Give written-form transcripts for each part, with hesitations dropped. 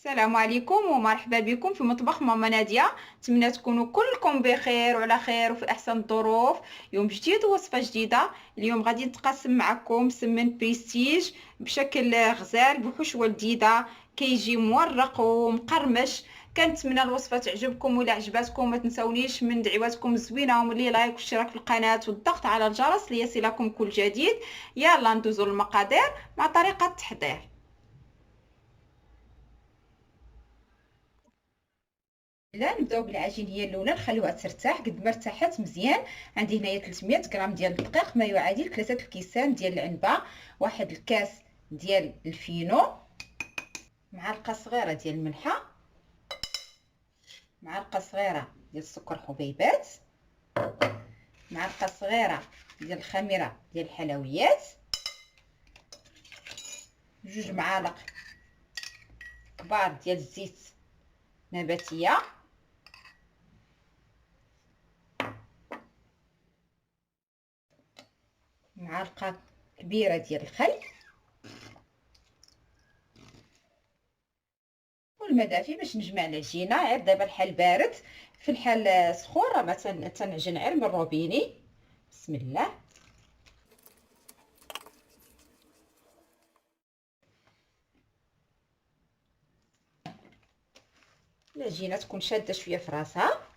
السلام عليكم ومرحبا بكم في مطبخ ماما نادية. نتمنى تكونوا كلكم بخير وعلى خير وفي احسن الظروف. يوم جديد ووصفة جديدة. اليوم غادي نتقاسم معكم سمن بريستيج بشكل غزال بحشوة جديدة، كيجي مورق ومقرمش. كنتمنى الوصفة تعجبكم، ولا عجباتكم ما تنسونيش من دعواتكم الزوينة ومن لي لايك والاشتراك في القناة والضغط على الجرس ليصلكم كل جديد. يلا ندوزو للمقادير مع طريقة التحضير. لا نبداو بالعجين هي الاولى، نخليوها ترتاح قد ما ارتاحت مزيان. عندي هنايا 300 غرام ديال الدقيق، ما يعادل 3 الكيسان ديال العنبه، واحد الكاس ديال الفينو، معلقه صغيره ديال الملحه، معلقه صغيره ديال السكر حبيبات، معلقه صغيره ديال الخميره ديال الحلويات، جوج معالق كبار ديال الزيت نباتيه، معلقه كبيره ديال الخل، والماء دافي باش نجمع العجينه. عير دابا الحال بارد، في الحال سخون راه ما تنعجن عير من الروبيني. بسم الله. العجينه تكون شاده شويه في راسها.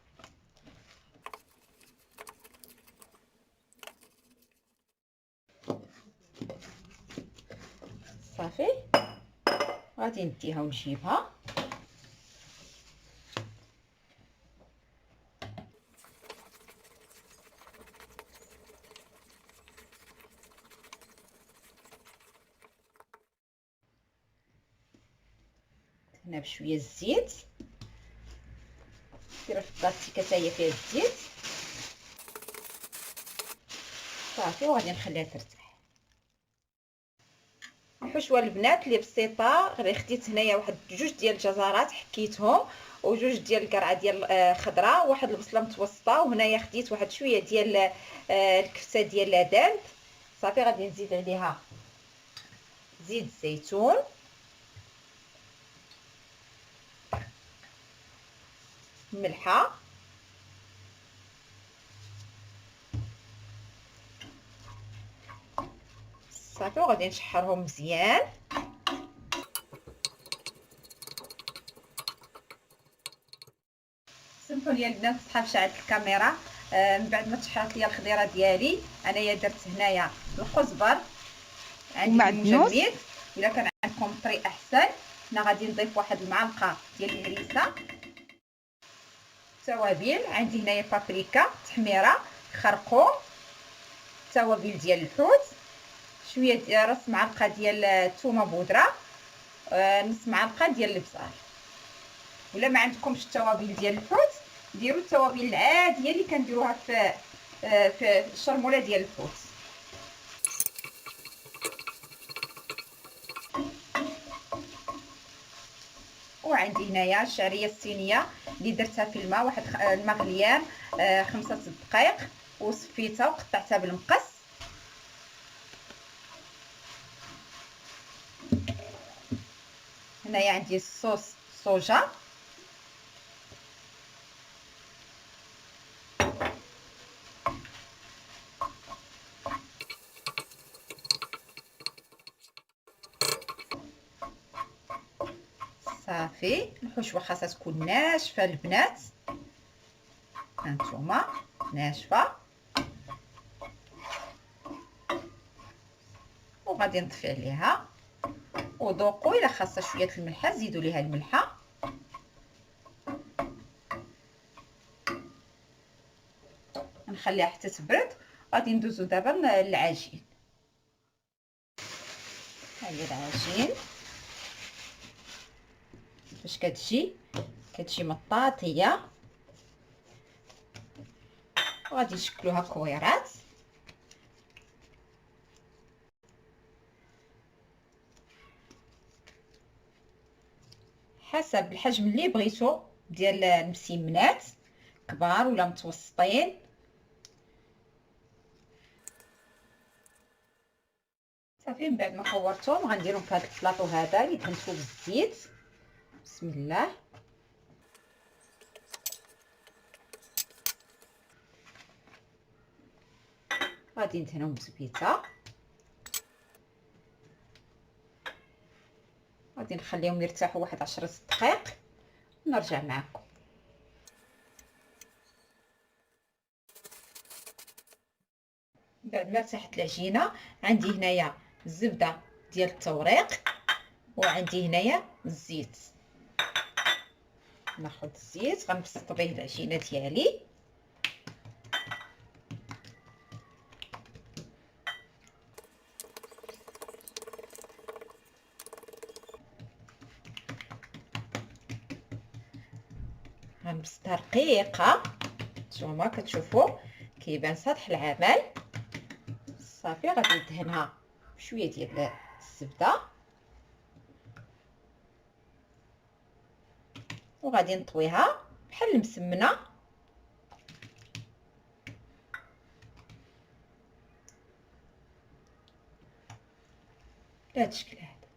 صافي غادي نديها ونجيبها. هنا بشويه الزيت، ديرها في البلاستيكه حتى هي فيها الزيت. صافي وغادي نخليها ترتاح. الحشوه البنات اللي بسيطه، غير خديت هنايا واحد جوج ديال الجزرات حكيتهم، وجوج ديال القرعه ديال خضراء، وواحد البصله متوسطه، وهنايا خديت واحد شويه ديال الكفته ديال لادانت. صافي غادي نزيد عليها زيت الزيتون، ملحه، صافي وغادي نشحرهم مزيان. سمحوا لي البنات صحاب شعلت الكاميرا. من بعد ما تشحرت لي الخضيره ديالي، انايا درت هنايا القزبر، عندي المجمد، الا كان عندكم طري احسن. هنا غادي نضيف واحد المعلقه ديال الهريسه. توابل عندي هنايا بابريكا، تحميره، خرقوم، توابل ديال الحوت، شويه ديال راس معلقه ديال الثومه بودره، نص معلقه ديال البصل. ولا ما عندكمش التوابل ديال الحوت، ديروا التوابل العاديه اللي كنديروها في الشرموله ديال الحوت. وعندي هنايا الشعريه الصينيه اللي درتها في الماء، واحد الماء غليان 5 دقائق، وصفيتها وقطعتها بالمقص. هنايا عندي الصوص صوجا، صافي. الحشوه خاصها تكون ناشفه البنات، هانتوما ناشفه. وغادي نطفي عليها وذوقوا، الا خاصها شويه الملحه زيدوا ليها الملحه. نخليها حتى تبرد. غادي ندوزو دابا للعجين. ها هي العجين فاش كتجي مطاطيه، وغادي نشكلوها كويرات. حسب الحجم اللي بغيتو ديال المسيمنات، كبار ولا متوسطين. صافي من بعد ما كورتهم غنديرهم في هذا البلاطو هذا اللي دهنتو بالزيت. بسم الله. غادي ندهنهم بزبيته، غادي نخليهم يرتاحوا واحد 10 دقائق ونرجع معكم. بعد ما ارتاحت العجينه، عندي هنايا الزبده ديال التوريق وعندي هنايا الزيت. ناخذ الزيت غنبسط به العجينه ديالي. غنبسطها رقيقه، نتوما كتشوفوا كيبان سطح العمل. صافي غادي ندهنها بشويه ديال الزبده وغادي نطويها بحال المسمنه بهذا الشكل هذا.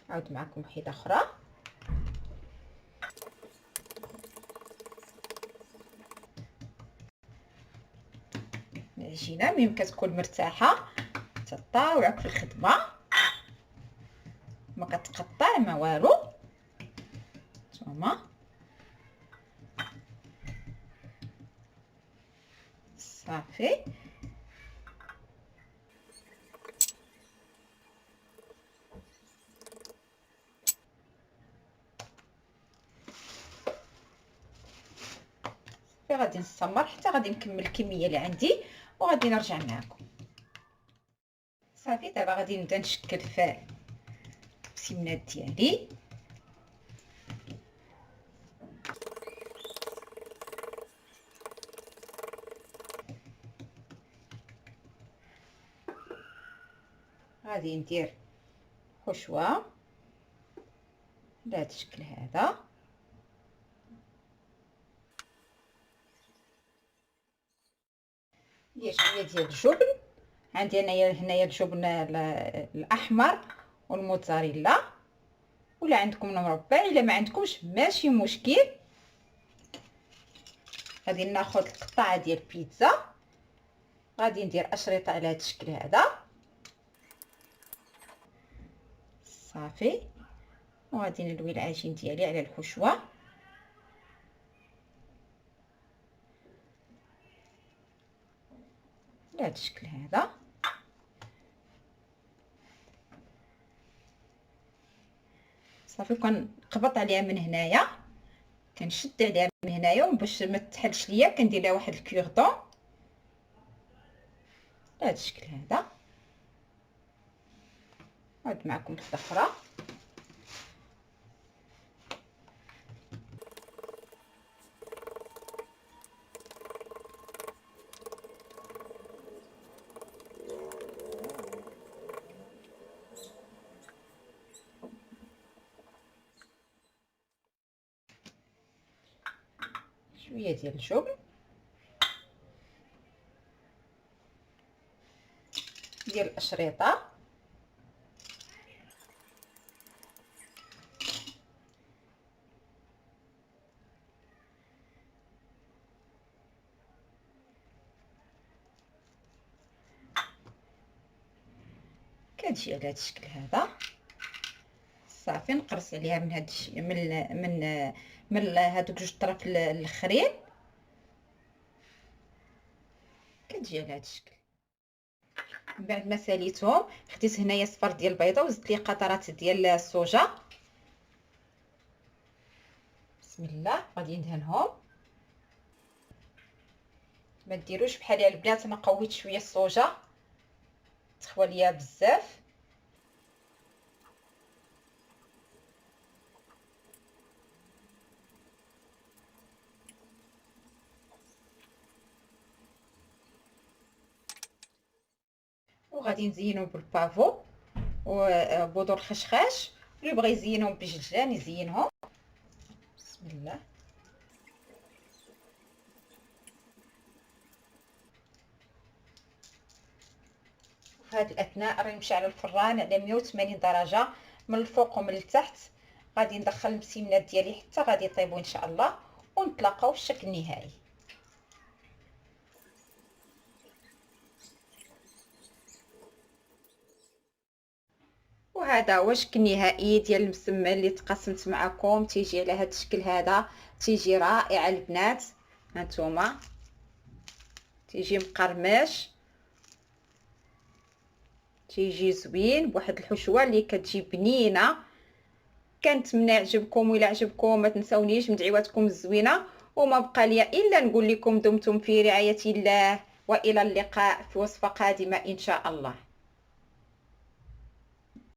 نعاود معكم وحده اخرى. العجينه ملي كتكون مرتاحه تطاوعك في الخدمه، ما كتقطع ما والو. نتوما صافي غادي نستمر حتى غادي نكمل الكميه اللي عندي وغادي نرجع معكم. صافي دابا غادي نبدا نشكل في السمنات ديالي. غادي ندير حشوه بهذا الشكل هذا. ندير شويه ديال الجبن، عندي انايا هنايا الجبن الاحمر والموتزاريلا، ولا عندكم المربع، الا ما عندكمش ماشي مشكل. غادي ناخذ القطعه ديال البيتزا، غادي ندير اشرطه على هذا الشكل هذا. صافي وغادي نلوي العجين ديالي على الحشوه. بهذا الشكل هذا. صافي كنقبط عليها من هنايا، كنشد عليها من هنايا باش ما تحلش ليا، كندير لها واحد الكيردون بهذا الشكل هذا. نعود معكم وحده اخرى. شويه ديال الجبن، ديال الاشرطه، كتجي على هذا الشكل هذا. صافي نقرص عليها من هاد من هادوك جوج طرف الاخرين، كتجي على هذا الشكل. من بعد ما ساليتهم خديت هنايا صفر ديال البيضه وزدت ليه قطرات ديال الصوجا. بسم الله غادي ندهنهم. ما ديروش بحالي البنات، انا قويت شويه الصوجا تخوى ليا بزاف. وغادي نزينهم بالبافو وبودر الخشخاش، اللي بغى يزينهم بالجلجان يزينهم. بسم الله. في هذه الاثناء راني مشعله الفران على 180 درجه من الفوق ومن التحت. غادي ندخل المسيمنات ديالي حتى غادي يطيبوا ان شاء الله، ونتلاقاو في الشكل النهائي. وهذا هو الشكل النهائي ديال المسمن اللي تقسمت معكم. تيجي على هذا الشكل هذا، تيجي رائع البنات. هانتوما تيجي مقرمش، تيجي زوين بواحد الحشوه اللي كتجي بنينه. كنتمنى يعجبكم، وإلا عجبكم ما تنسونيش من دعواتكم الزوينه. وما بقى لي الا نقول لكم دمتم في رعايه الله، والى اللقاء في وصفه قادمه ان شاء الله.